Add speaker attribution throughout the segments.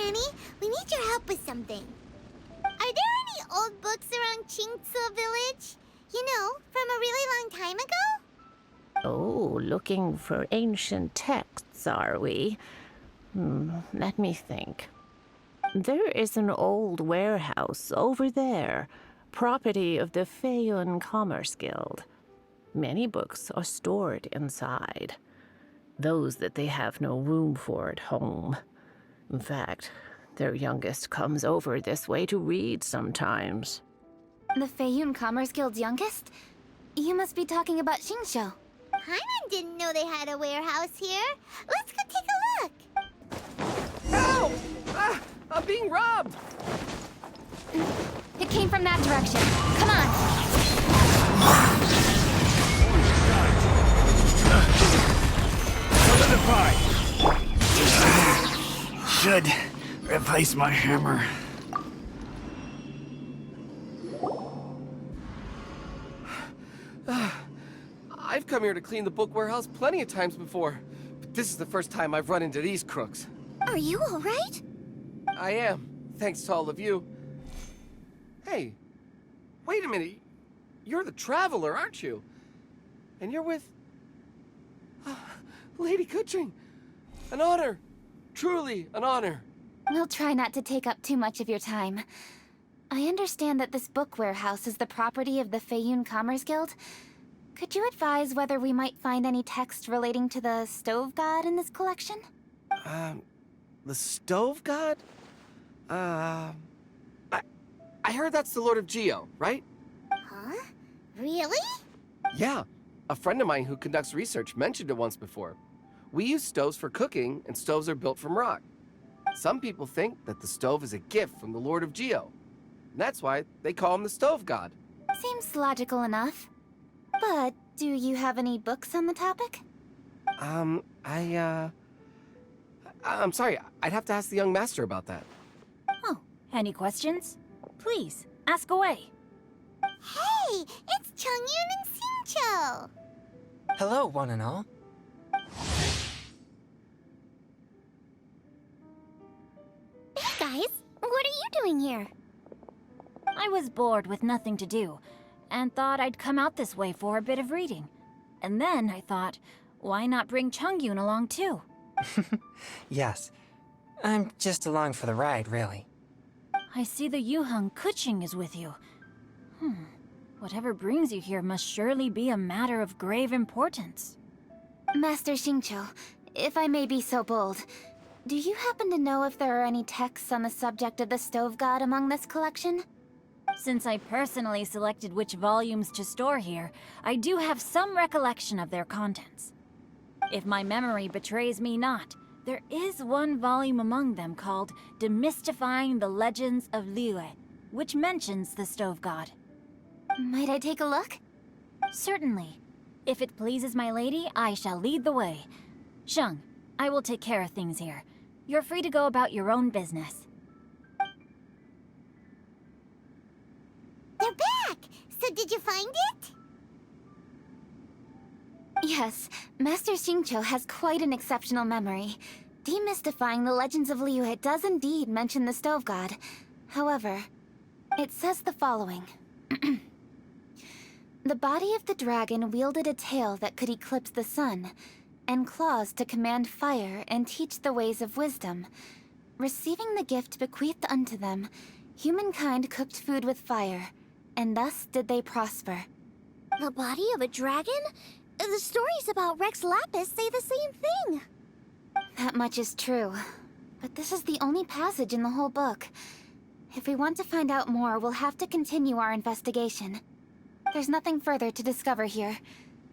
Speaker 1: Granny. We need your help with something. Are there any old books around Qingce Village? You know, from a really long time ago?
Speaker 2: Oh, looking for ancient texts, are we? Let me think. There is an old warehouse over there, property of the Feiyun Commerce Guild. Many books are stored inside. Those that they have no room for at home. In fact, their youngest comes over this way to read sometimes.
Speaker 3: The Feiyun Commerce Guild's youngest? You must be talking about Xingqiu.
Speaker 1: Paimon didn't know they had a warehouse here. Let's go take a look.
Speaker 4: Help! I'm being robbed!
Speaker 3: It came from that direction. Come on!
Speaker 5: Solidify! Should replace my hammer.
Speaker 4: I've come here to clean the book warehouse plenty of times before, but this is the first time I've run into these crooks.
Speaker 1: Are you all right?
Speaker 4: I am, thanks to all of you. Hey, wait a minute. You're the Traveler, aren't you? And you're with... Lady Kuching. An honor. Truly an honor.
Speaker 3: We'll try not to take up too much of your time. I understand that this book warehouse is the property of the Feiyun Commerce Guild. Could you advise whether we might find any text relating to the Stove God in this collection?
Speaker 4: The Stove God? I heard that's the Lord of Geo, right?
Speaker 1: Huh? Really?
Speaker 4: Yeah. A friend of mine who conducts research mentioned it once before. We use stoves for cooking, and stoves are built from rock. Some people think that the stove is a gift from the Lord of Geo. And that's why they call him the Stove God.
Speaker 3: Seems logical enough. But do you have any books on the topic?
Speaker 4: I'm sorry, I'd have to ask the young master about that.
Speaker 6: Oh, any questions? Please, ask away.
Speaker 1: Hey, it's Chongyun and Xingqiu.
Speaker 7: Hello, one and all.
Speaker 1: Hey guys, what are you doing here?
Speaker 6: I was bored with nothing to do, and thought I'd come out this way for a bit of reading. And then I thought, why not bring Chongyun along too?
Speaker 7: Yes. I'm just along for the ride, really.
Speaker 6: I see the Yuheng Kuching is with you. Whatever brings you here must surely be a matter of grave importance.
Speaker 3: Master Xingqiu, if I may be so bold, do you happen to know if there are any texts on the subject of the Stove God among this collection?
Speaker 6: Since I personally selected which volumes to store here, I do have some recollection of their contents. If my memory betrays me not, there is one volume among them called Demystifying the Legends of Liyue, which mentions the Stove God.
Speaker 3: Might I take a look?
Speaker 6: Certainly. If it pleases my lady, I shall lead the way. Sheng, I will take care of things here. You're free to go about your own business.
Speaker 1: They're back! So did you find it?
Speaker 3: Yes, Master Xingqiu has quite an exceptional memory. Demystifying the Legends of Liyue does indeed mention the Stove God. However, it says the following. The body of the dragon wielded a tail that could eclipse the sun, and claws to command fire and teach the ways of wisdom. Receiving the gift bequeathed unto them, humankind cooked food with fire, and thus did they prosper.
Speaker 1: The body of a dragon? The stories about Rex Lapis say the same thing.
Speaker 3: That much is true. But this is the only passage in the whole book. If we want to find out more, we'll have to continue our investigation. There's nothing further to discover here.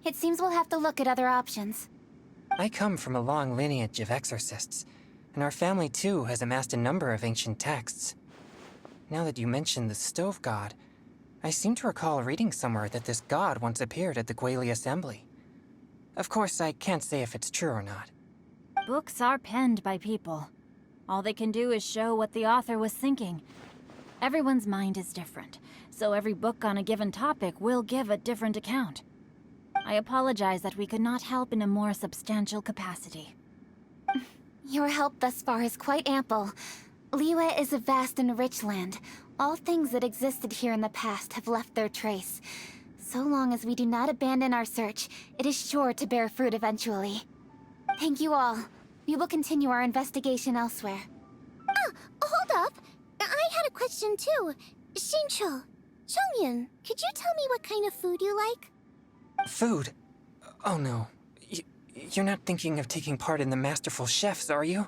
Speaker 3: It seems we'll have to look at other options.
Speaker 7: I come from a long lineage of exorcists, and our family too has amassed a number of ancient texts. Now that you mention the Stove God, I seem to recall reading somewhere that this god once appeared at the Guili Assembly. Of course, I can't say if it's true or not.
Speaker 6: Books are penned by people. All they can do is show what the author was thinking. Everyone's mind is different, so every book on a given topic will give a different account. I apologize that we could not help in a more substantial capacity.
Speaker 3: Your help thus far is quite ample. Liyue is a vast and rich land. All things that existed here in the past have left their trace. So long as we do not abandon our search, it is sure to bear fruit eventually. Thank you all. We will continue our investigation elsewhere.
Speaker 1: Ah, hold up. I had a question too. Shincho, Chongyun, could you tell me what kind of food you like?
Speaker 7: Food? Oh no. You're not thinking of taking part in the Masterful Chefs, are you?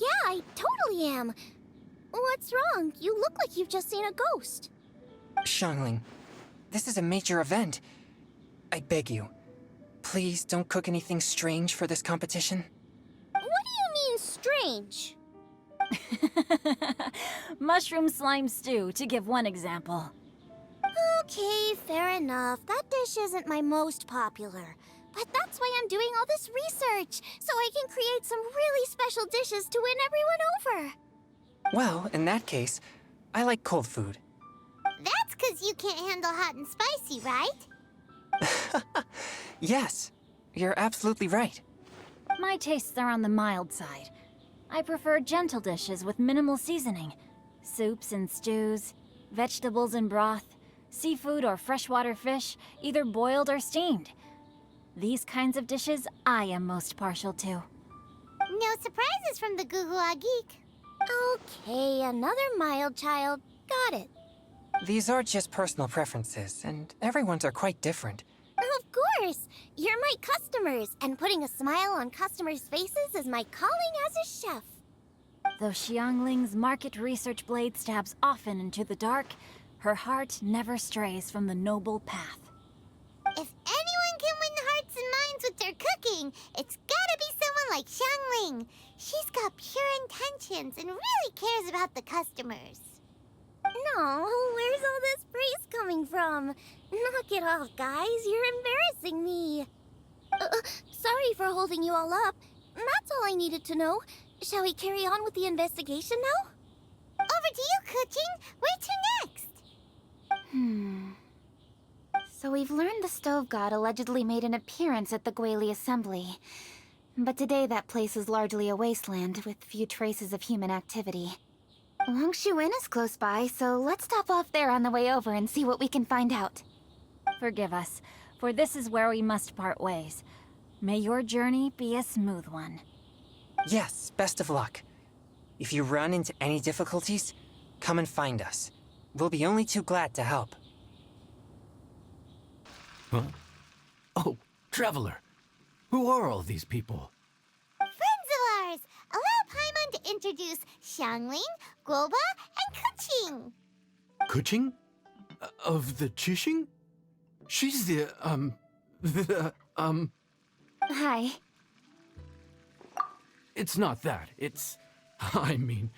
Speaker 1: Yeah, I totally am. What's wrong? You look like you've just seen a ghost.
Speaker 7: Xiangling, this is a major event. I beg you, please don't cook anything strange for this competition.
Speaker 1: What do you mean, strange?
Speaker 6: Mushroom slime stew, to give one example.
Speaker 1: Okay, fair enough. That dish isn't my most popular. But that's why I'm doing all this research, so I can create some really special dishes to win everyone over.
Speaker 7: Well, in that case, I like cold food.
Speaker 1: That's 'cause you can't handle hot and spicy, right?
Speaker 7: Yes, you're absolutely right.
Speaker 6: My tastes are on the mild side. I prefer gentle dishes with minimal seasoning. Soups and stews, vegetables and broth, seafood or freshwater fish, either boiled or steamed. These kinds of dishes I am most partial to.
Speaker 1: No surprises from the Guhua Geek. Okay, another mild child. Got it.
Speaker 7: These are just personal preferences, and everyone's are quite different.
Speaker 1: Of course! You're my customers, and putting a smile on customers' faces is my calling as a chef.
Speaker 6: Though Xiangling's market research blade stabs often into the dark, her heart never strays from the noble path.
Speaker 1: If anyone can win hearts and minds with their cooking, it's gotta be someone like Xiangling. She's got pure intentions and really cares about the customers. No, where's all this praise coming from? Knock it off, guys. You're embarrassing me. Sorry for holding you all up. That's all I needed to know. Shall we carry on with the investigation now? Over to you, Kuching. Where to next?
Speaker 3: So we've learned the Stove God allegedly made an appearance at the Guili Assembly. But today that place is largely a wasteland with few traces of human activity. Wangshu Inn is close by, so let's stop off there on the way over and see what we can find out.
Speaker 6: Forgive us, for this is where we must part ways. May your journey be a smooth one.
Speaker 7: Yes, best of luck. If you run into any difficulties, come and find us. We'll be only too glad to help.
Speaker 5: Huh? Oh, Traveler. Who are all these people?
Speaker 1: Friends of ours! Allow Paimon to introduce Xiangling, guoba, and Kuching.
Speaker 5: Kuching? Of the Chishing? She's the,
Speaker 3: Hi.
Speaker 5: It's not that. I mean,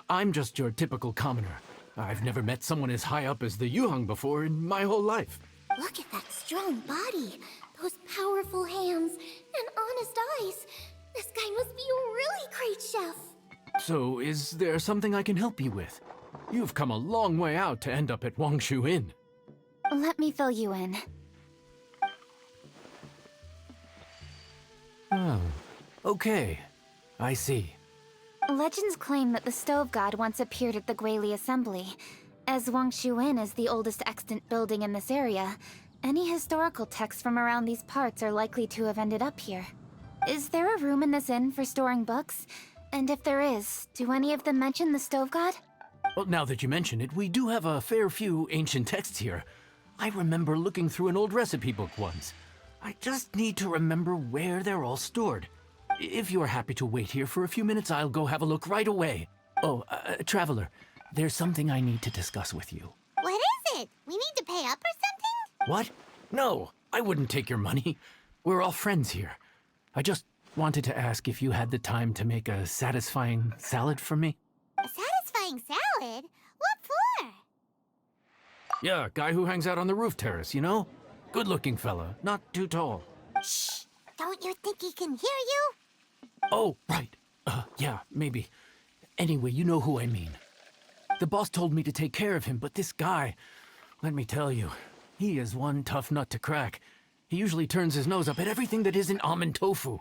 Speaker 5: I'm just your typical commoner. I've never met someone as high up as the Yuhang before in my whole life.
Speaker 1: Look at that strong body, those powerful hands, and honest eyes. This guy must be a really great chef.
Speaker 5: So, is there something I can help you with? You've come a long way out to end up at Wangshu Inn.
Speaker 3: Let me fill you in.
Speaker 5: Oh, okay. I see.
Speaker 3: Legends claim that the Stove God once appeared at the Guili Assembly. As Wangshu Inn is the oldest extant building in this area, any historical texts from around these parts are likely to have ended up here. Is there a room in this inn for storing books? And if there is, do any of them mention the Stove God?
Speaker 5: Well, now that you mention it, we do have a fair few ancient texts here. I remember looking through an old recipe book once. I just need to remember where they're all stored. If you're happy to wait here for a few minutes, I'll go have a look right away. Oh, Traveler, there's something I need to discuss with you.
Speaker 1: What is it? We need to pay up or something?
Speaker 5: What? No, I wouldn't take your money. We're all friends here. I just wanted to ask if you had the time to make a satisfying salad for me.
Speaker 1: A satisfying salad? What for?
Speaker 5: Yeah, guy who hangs out on the roof terrace, you know? Good-looking fella, not too tall.
Speaker 1: Shh! Don't you think he can hear you?
Speaker 5: Oh, right. Yeah, maybe. Anyway, you know who I mean. The boss told me to take care of him, but this guy, let me tell you, he is one tough nut to crack. He usually turns his nose up at everything that isn't almond tofu.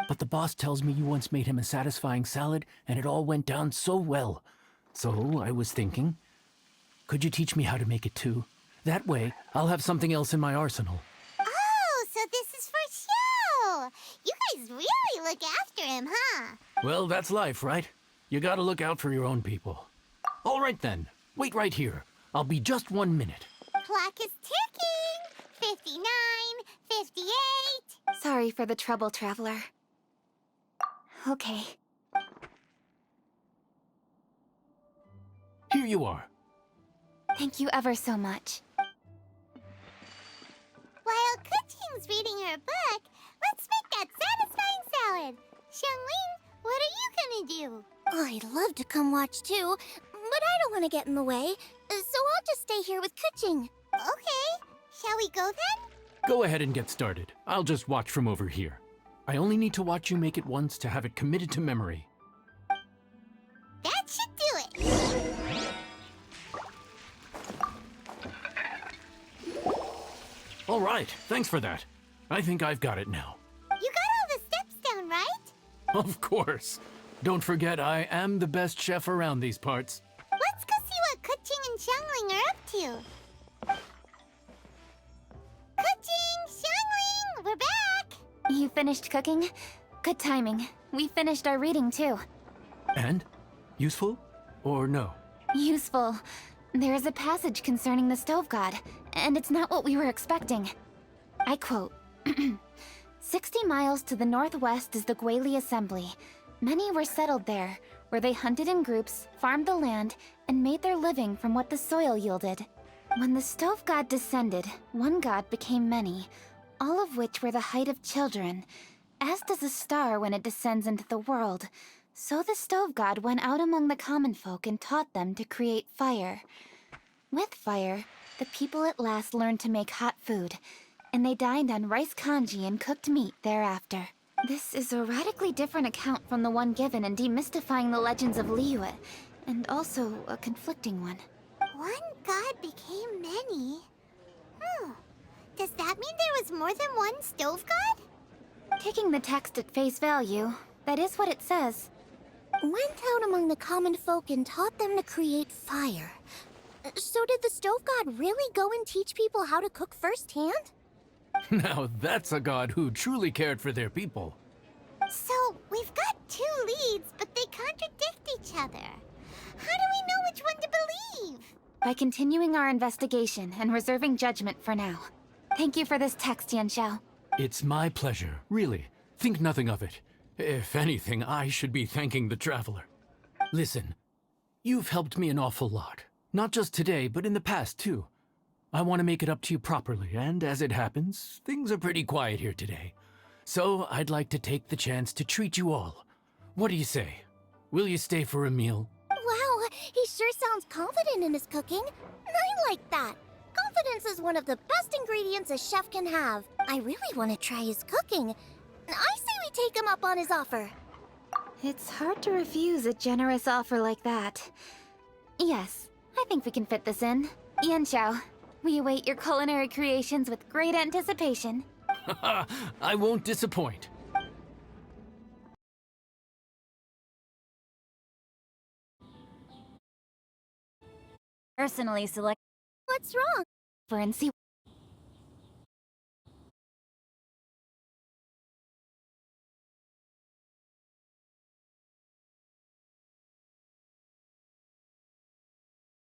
Speaker 5: But the boss tells me you once made him a satisfying salad and it all went down so well. So I was thinking, could you teach me how to make it too? That way, I'll have something else in my arsenal.
Speaker 1: Oh, so this is for show! You guys really look after him, huh?
Speaker 5: Well, that's life, right? You gotta look out for your own people. All right then, wait right here. I'll be just 1 minute.
Speaker 1: Clock is ticking! 59, 58...
Speaker 3: Sorry for the trouble, Traveler. Okay.
Speaker 5: Here you are.
Speaker 3: Thank you ever so much.
Speaker 1: While Kuching's reading her book, let's make that satisfying salad. Xiangling, what are you gonna do?
Speaker 8: I'd love to come watch too, but I don't want to get in the way, so I'll just stay here with Kuching.
Speaker 1: Okay, shall we go then?
Speaker 5: Go ahead and get started. I'll just watch from over here. I only need to watch you make it once to have it committed to memory.
Speaker 1: That should do it.
Speaker 5: All right, thanks for that. I think I've got it now.
Speaker 1: You got all the steps down, right?
Speaker 5: Of course. Don't forget, I am the best chef around these parts.
Speaker 1: Let's go see what Kuching and Xiangling are up to. Kuching, Xiangling, we're back!
Speaker 3: You finished cooking? Good timing. We finished our reading too.
Speaker 5: And? Useful? Or no?
Speaker 3: Useful. There is a passage concerning the stove god, and it's not what we were expecting. I quote, 60 miles to the northwest is the Gueli Assembly. Many were settled there, where they hunted in groups, farmed the land, and made their living from what the soil yielded. When the stove god descended, one god became many, all of which were the height of children. As does a star when it descends into the world, so the stove god went out among the common folk and taught them to create fire. With fire, the people at last learned to make hot food, and they dined on rice congee and cooked meat thereafter. This is a radically different account from the one given in Demystifying the Legends of Liyue, and also a conflicting one.
Speaker 1: One god became many? Does that mean there was more than one stove god?
Speaker 3: Taking the text at face value, that is what it says.
Speaker 8: Went out among the common folk and taught them to create fire. So did the stove god really go and teach people how to cook firsthand?
Speaker 5: Now that's a god who truly cared for their people.
Speaker 1: So, we've got two leads, but they contradict each other. How do we know which one to believe?
Speaker 3: By continuing our investigation and reserving judgment for now. Thank you for this text, Yanxiao.
Speaker 5: It's my pleasure, really. Think nothing of it. If anything, I should be thanking the Traveler. Listen, you've helped me an awful lot. Not just today, but in the past, too. I want to make it up to you properly, and as it happens, things are pretty quiet here today. So I'd like to take the chance to treat you all. What do you say? Will you stay for a meal?
Speaker 8: Wow, he sure sounds confident in his cooking. I like that. Confidence is one of the best ingredients a chef can have. I really want to try his cooking. I say we take him up on his offer.
Speaker 3: It's hard to refuse a generous offer like that. Yes, I think we can fit this in. Yanxiao, we await your culinary creations with great anticipation.
Speaker 5: I won't disappoint.
Speaker 6: Personally select
Speaker 8: What's wrong?
Speaker 3: And see